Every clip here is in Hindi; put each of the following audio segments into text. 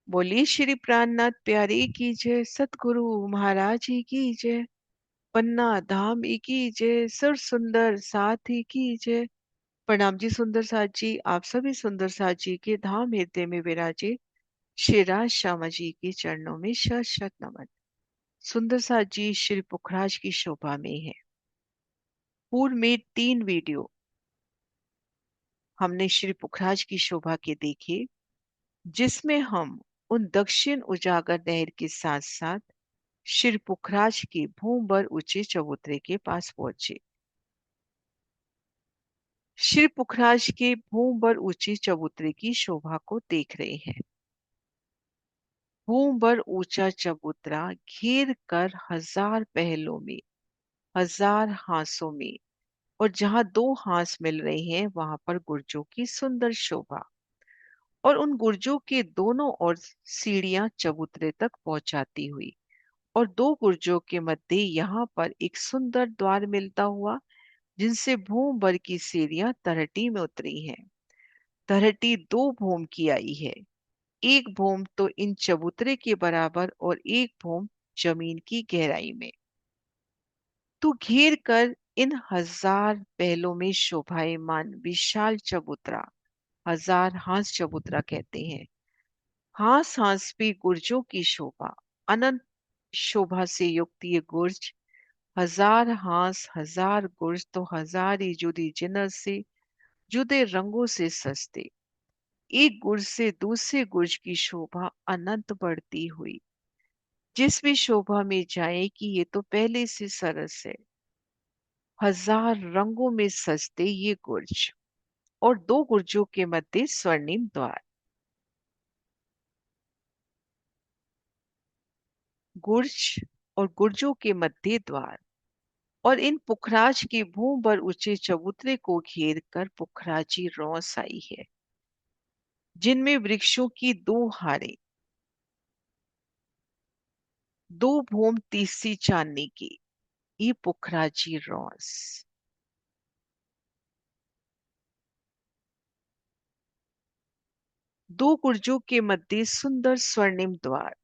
बोलिए श्री प्राणनाथ प्यारे की जय, सतगुरु महाराज जी की जय, पन्ना धाम की जय, सुर सुंदर साथी की जय। प्रणाम जी सुंदर साथ जी, आप सभी सुंदर साथ जी के धाम हृदय में विराजे श्री राज श्यामा जी के चरणों में शत शत नमन। सुंदर साथ जी श्री पुखराज की शोभा में है। पूर्व में 3 वीडियो हमने श्री पुखराज की शोभा के देखे, जिसमें हम उन दक्षिण उजागर नहर के साथ साथ श्री पुखराज के भूम भर ऊंचे चबूतरे के पास पहुंचे। श्री पुखराज के भूम भर ऊंचे चबूतरे की शोभा को देख रहे हैं। भूम भर ऊंचा चबूतरा घेर कर 1000 पहलों में, 1000 हांसों में, और जहां 2 हांस मिल रहे हैं वहां पर गुर्जों की सुंदर शोभा, और उन गुर्जों के दोनों ओर सीढ़ियां चबूतरे तक पहुंचाती हुई, और 2 गुर्जों के मध्य यहाँ पर एक सुंदर द्वार मिलता हुआ, जिनसे भूम भर की सीढ़ियां तरहटी में उतरी हैं। तरहटी 2 भूम की आई है, एक भूम तो इन चबूतरे के बराबर और एक भूम जमीन की गहराई में। तो घेर कर इन 1000 पहलों में शोभायमान विशाल चबूतरा 1000 हांस चबूतरा कहते हैं। हांस हांस पे गुर्जों की शोभा, अनंत शोभा से युक्त ये गुर्ज, 1000 हांस 1000 गुर्ज तो 1000 ही जुदी जिनस से जुदे रंगों से सजते। एक गुर्ज से दूसरे गुर्ज की शोभा अनंत बढ़ती हुई, जिस भी शोभा में जाए कि ये तो पहले से सरस है। 1000 रंगों में सजते ये गुर्ज, और 2 गुर्जों के मध्य स्वर्णिम द्वार। गुर्ज और गुर्जों के मध्य द्वार, और इन पुखराज के भूम भर ऊंचे चबूतरे को घेर कर पुखराजी रौस आई है, जिनमें वृक्षों की 2 हारें, 2 भूम तीसरी चांदनी की, ये पुखराजी रौस। 2 गुर्जों के मध्य सुंदर स्वर्णिम द्वार,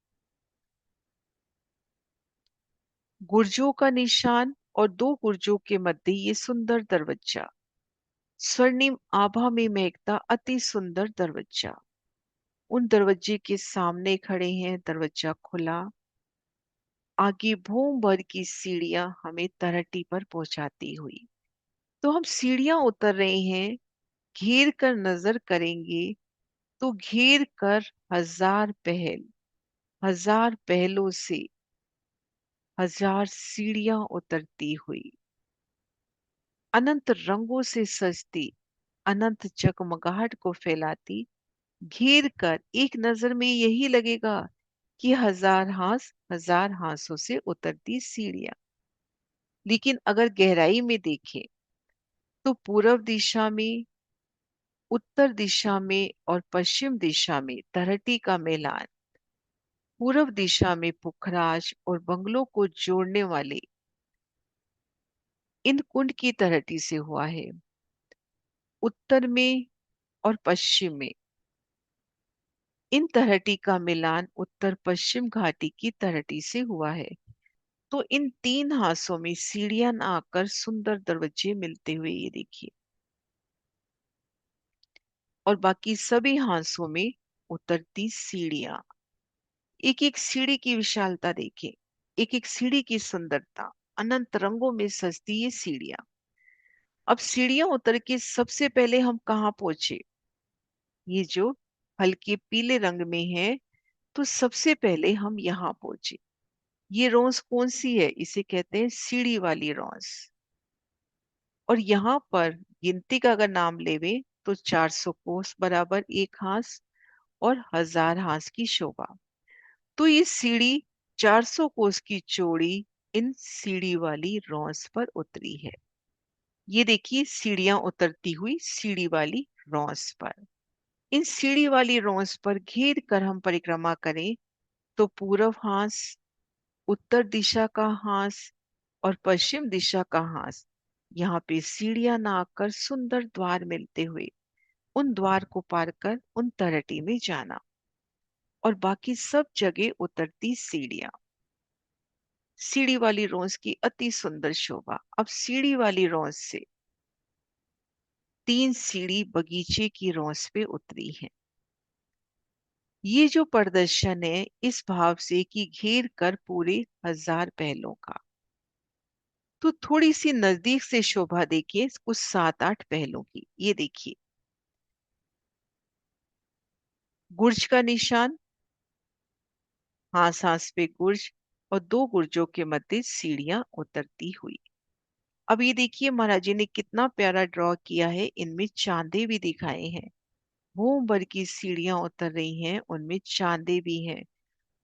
गुर्जों का निशान, और 2 गुर्जों के मध्य ये सुंदर दरवाजा, स्वर्णिम आभा में महकता अति सुंदर दरवाजा। उन दरवाजे के सामने खड़े हैं, दरवाजा खुला, आगे भूम भर की सीढ़ियां हमें तरहटी पर पहुंचाती हुई। तो हम सीढ़ियां उतर रहे हैं, घेर कर नजर करेंगे तो घेर कर 1000 पहल, 1000 पहलों से 1000 सीढ़ियां उतरती हुई, अनंत रंगों से सजती, अनंत जगमगाहट को फैलाती, घेर कर एक नजर में यही लगेगा कि 1000 हांस 1000 हांसों से उतरती सीढ़ियां। लेकिन अगर गहराई में देखें तो पूर्व दिशा में, उत्तर दिशा में और पश्चिम दिशा में तरहटी का मैदान, पूर्व दिशा में पुखराज और बंगलों को जोड़ने वाले इन कुंड की तरहटी से हुआ है। उत्तर में और पश्चिम में इन तरहटी का मिलान उत्तर पश्चिम घाटी की तरहटी से हुआ है। तो इन 3 हांसों में सीढ़ियां न आकर सुंदर दरवाजे मिलते हुए ये देखिए, और बाकी सभी हांसों में उतरती सीढ़ियां। एक एक सीढ़ी की विशालता देखें, एक एक सीढ़ी की सुंदरता, अनंत रंगों में सजती ये सीढ़ियां। अब सीढ़ियां उतर के सबसे पहले हम कहाँ पहुंचे? ये जो हल्के पीले रंग में है, तो सबसे पहले हम यहाँ पहुंचे। ये रॉस कौन सी है? इसे कहते हैं सीढ़ी वाली रॉस। और यहाँ पर गिनती का अगर नाम लेवे तो 400 कोस बराबर एक हांस और 1000 हांस की शोभा। तो ये सीढ़ी 400 कोस की चौड़ी इन सीढ़ी वाली रॉस पर उतरी है। ये देखिए सीढ़ियां उतरती हुई सीढ़ी वाली रॉस पर। इन सीढ़ी वाली रॉस पर घेर कर हम परिक्रमा करें तो पूर्व हांस, उत्तर दिशा का हांस और पश्चिम दिशा का हांस, यहाँ पे सीढ़ियां ना आकर सुंदर द्वार मिलते हुए उन द्वार को पार कर उन तरहटी में जाना। और बाकी सब जगह उतरती सीढ़ियां। सीढ़ी वाली रोज की अति सुंदर शोभा। अब सीढ़ी वाली रोज से 3 सीढ़ी बगीचे की रोज पे उतरी है। ये जो प्रदर्शन है इस भाव से कि घेर कर पूरे 1000 पहलों का। तो थोड़ी सी नजदीक से शोभा देखिए कुछ 7-8 पहलों की। ये देखिए, गुर्ज का निशान, हास हास पे गुर्ज, और 2 गुर्जों के मध्य सीढ़ियां उतरती हुई। अब ये देखिए महाराज जी ने कितना प्यारा ड्रॉ किया है। इनमें चांदे भी दिखाए हैं। घूम भर की सीढ़ियां उतर रही हैं, उनमें चांदे भी हैं।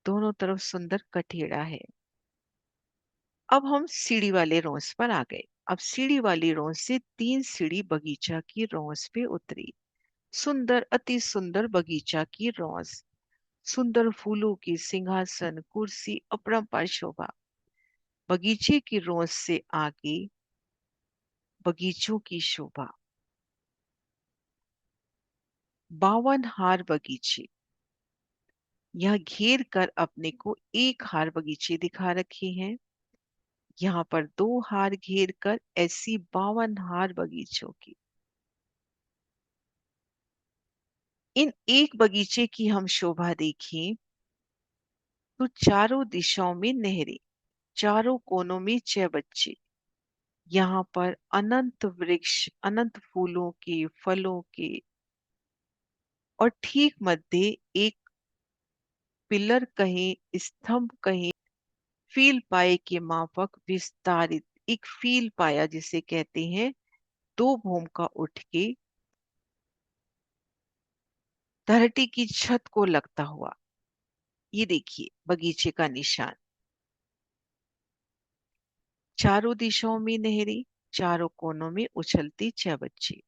दोनों तरफ सुंदर कठेड़ा है। अब हम सीढ़ी वाले रोंस पर आ गए। अब सीढ़ी वाली रोंस से 3 सीढ़ी बगीचा की रोंस पे उतरी। सुंदर, अति सुंदर बगीचा की रोंस। सुंदर फूलों की सिंहासन, कुर्सी, अपरंपार शोभा। बगीचे की रोंस से आगे बगीचों की शोभा। 52 हार बगीचे। यह घेर कर अपने को 1 हार बगीचे दिखा रखे हैं। यहाँ पर 2 हार घेर कर ऐसी 52 हार बगीचों की। इन एक बगीचे की हम शोभा देखें तो चारों दिशाओं में नहरें, चारों कोनों में चौबच्चे। यहाँ पर अनंत वृक्ष, अनंत फूलों के, फलों के, और ठीक मध्य एक पिलर कहें, स्तंभ कहें, फील पाए के माफक विस्तारित एक फील पाया जिसे कहते हैं, 2 भूम का उठ के धरती की छत को लगता हुआ। ये देखिए बगीचे का निशान। चारों दिशाओं में नहरें, चारों कोनों में उछलती चौबच्चे।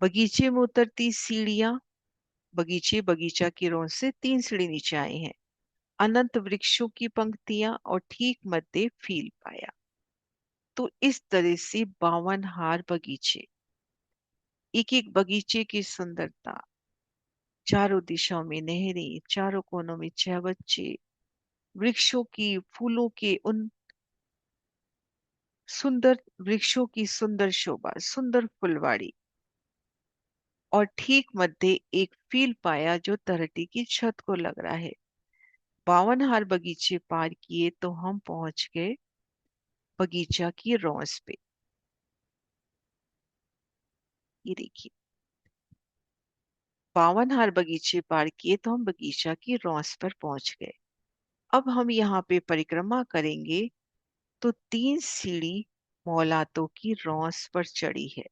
बगीचे में उतरती सीढ़ियां। बगीचे बगीचा की रोड से 3 सीढ़ी नीचे आए हैं। अनंत वृक्षों की पंक्तियां और ठीक मध्य फील पाया। तो इस तरह से 52 हार बगीचे। एक एक बगीचे की सुंदरता। चारों दिशाओं में नहरें, चारों कोनों में चौबच्चे, वृक्षों की, फूलों के उन सुंदर वृक्षों की सुंदर शोभा, सुंदर फुलवाड़ी, और ठीक मध्य एक फील पाया जो धरती की छत को लग रहा है। 52 हार बगीचे पार किए तो हम पहुंच गए बगीचा की रौस पे। ये देखिए, 52 हार बगीचे पार किए तो हम बगीचा की रौस पर पहुंच गए। अब हम यहाँ पे परिक्रमा करेंगे तो 3 सीढ़ी मौलातों की रौस पर चढ़ी है।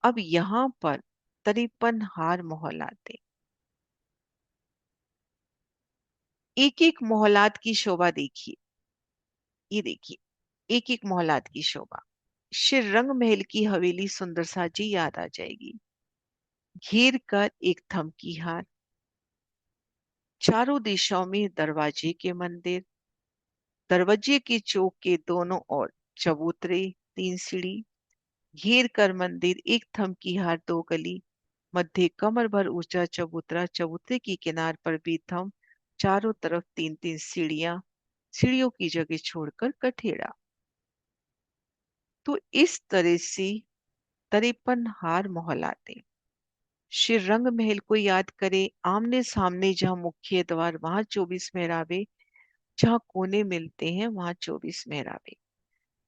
अब यहाँ पर 53 हार मोहलाते। एक एक मोहलात की शोभा देखिए। ये देखिए एक एक मोहलात की शोभा। श्री रंग महल की हवेली सुंदर साजी याद आ जाएगी। घेर कर एक थम की हार, चारों दिशाओं में दरवाजे के मंदिर, दरवाजे के चौक के दोनों ओर चबूतरे, 3 सीढ़ी, घेर कर मंदिर, एक थम की हार, 2 गली, मध्य कमर भर ऊंचा चबूतरा, चबूतरे की किनार पर भी थम, चारों तरफ 3-3 सीढ़ियां, सीढ़ियों की जगह छोड़कर कठेड़ा। तो इस तरह से 53 हार मोहलाते। श्री रंग महल को याद करें। आमने सामने जहाँ मुख्य द्वार वहां 24 मेहराबे, जहाँ कोने मिलते हैं वहां 24 मेहराबे।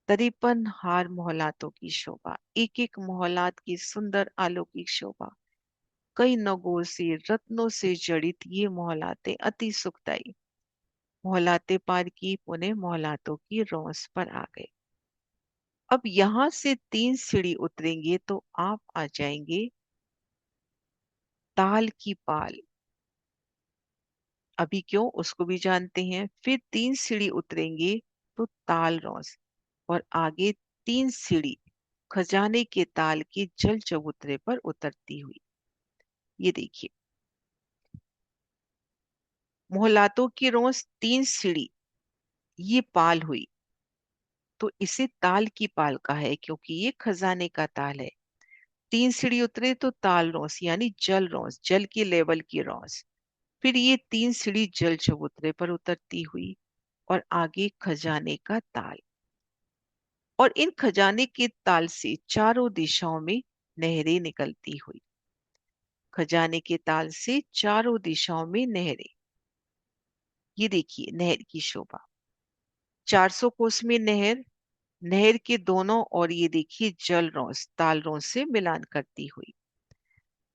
53 हार मोहलातों की शोभा। एक एक मोहलात की सुंदर अलौकिक शोभा। कई नगों से, रत्नों से जड़ित ये मोहलाते अति सुखदायी। मोहलाते पार की, पुनः मोहलातों की रौस पर आ गए। अब यहां से 3 सीढ़ी उतरेंगे तो आप आ जाएंगे ताल की पाल। अभी क्यों, उसको भी जानते हैं। फिर 3 सीढ़ी उतरेंगे तो ताल रौस, और आगे 3 सीढ़ी खजाने के ताल के जल चबूतरे पर उतरती हुई। ये देखिए, मोहलातों की रोज 3 सीढ़ी, ये पाल हुई। तो इसे ताल की पाल का है क्योंकि ये खजाने का ताल है। तीन सीढ़ी उतरे तो ताल रॉस यानी जल रॉस, जल की लेवल की रॉस। फिर ये तीन सीढ़ी जल चबूतरे पर उतरती हुई और आगे खजाने का ताल। और इन खजाने के ताल से चारों दिशाओं में नहरें निकलती हुई। खजाने के ताल से चारों दिशाओं में नहरें। ये देखिए नहर की शोभा। 400 कोस में नहर, नहर के दोनों और ये देखिए जल रॉस ताल रॉस से मिलान करती हुई।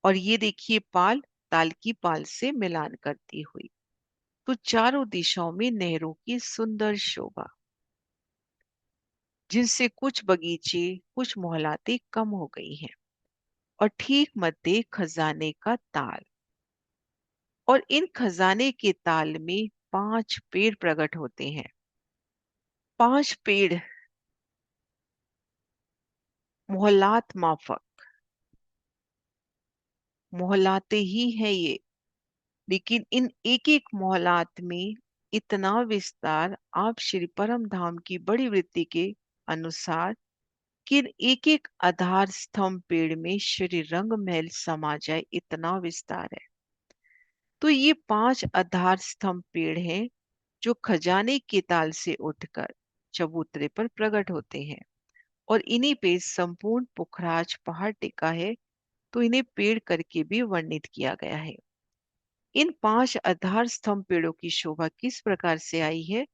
और ये देखिए पाल ताल की पाल से मिलान करती हुई। तो चारों दिशाओं में नहरों की सुंदर शोभा, जिनसे कुछ बगीचे कुछ मोहलाते कम हो गई हैं। और ठीक मध्य खजाने का ताल। और इन खजाने के ताल में 5 पेड़ प्रकट होते हैं। 5 पेड़ मोहलात माफक मोहलाते ही है ये। लेकिन इन एक एक मोहलात में इतना विस्तार आप श्री परम धाम की बड़ी वृत्ति के अनुसार कि एक एक आधार स्तंभ पेड़ में श्री रंग महल समा जाए, इतना विस्तार है। तो ये 5 आधार स्तंभ पेड़ हैं जो खजाने के ताल से उठकर चबूतरे पर प्रकट होते हैं। और इन्हीं पे संपूर्ण पुखराज पहाड़ टिका है। तो इन्हें पेड़ करके भी वर्णित किया गया है। इन 5 आधार स्तंभ पेड़ों की शोभा किस प्रकार से आई है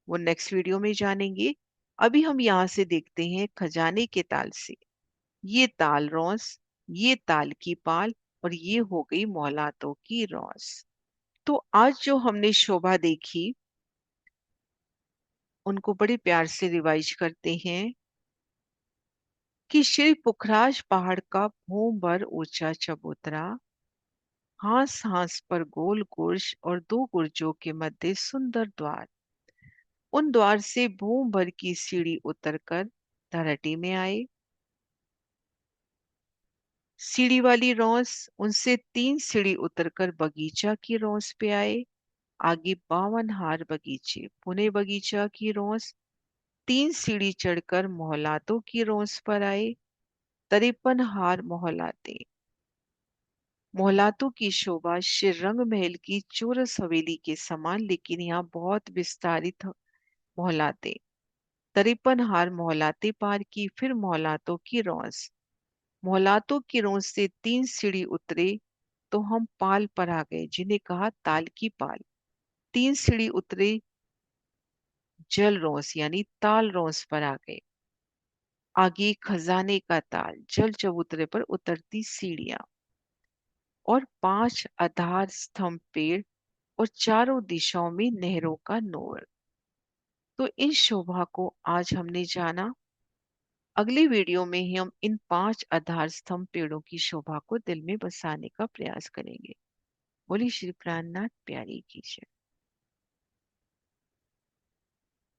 वो नेक्स्ट वीडियो में जानेंगे। अभी हम यहाँ से देखते हैं खजाने के ताल से। ये ताल रॉस, ये ताल की पाल, और ये हो गई मौलातों की रॉस। तो आज जो हमने शोभा देखी उनको बड़े प्यार से रिवाइज करते हैं कि श्री पुखराज पहाड़ का भूम भर ऊंचा चबूतरा, हास हास पर गोल गुर्ज और दो गुर्जों के मध्य सुंदर द्वार। उन द्वार से भूम भर की सीढ़ी उतरकर धरती में आए। सीढ़ी वाली रॉस, उनसे 3 सीढ़ी उतरकर बगीचा की रॉस पे आए। आगे 52 हार बगीचे, पुणे बगीचा की रॉस। 3 सीढ़ी चढ़कर मोहलातों की रॉस पर आए। 53 हार मोहलाते। मोहलातों की शोभा श्री रंग महल की चौरस हवेली के समान, लेकिन यहाँ बहुत विस्तारित मोहलाते। 53 हार मोहलाते पार की, फिर मोहलातों की रौस। मोहलातों की रौस से 3 सीढ़ी उतरे तो हम पाल पर आ गए, जिन्हें कहा ताल की पाल। 3 सीढ़ी उतरे जल रौस यानी ताल रौस पर आ गए। आगे खजाने का ताल, जल चबूतरे पर उतरती सीढ़ियां, और 5 आधार स्तंभ पेड़, और चारों दिशाओं में नहरों का नोर। तो इन शोभा को आज हमने जाना। अगली वीडियो में ही हम इन 5 आधार स्तंभ पेड़ों की शोभा को दिल में बसाने का प्रयास करेंगे। बोली श्री प्राणनाथ प्यारी की जय।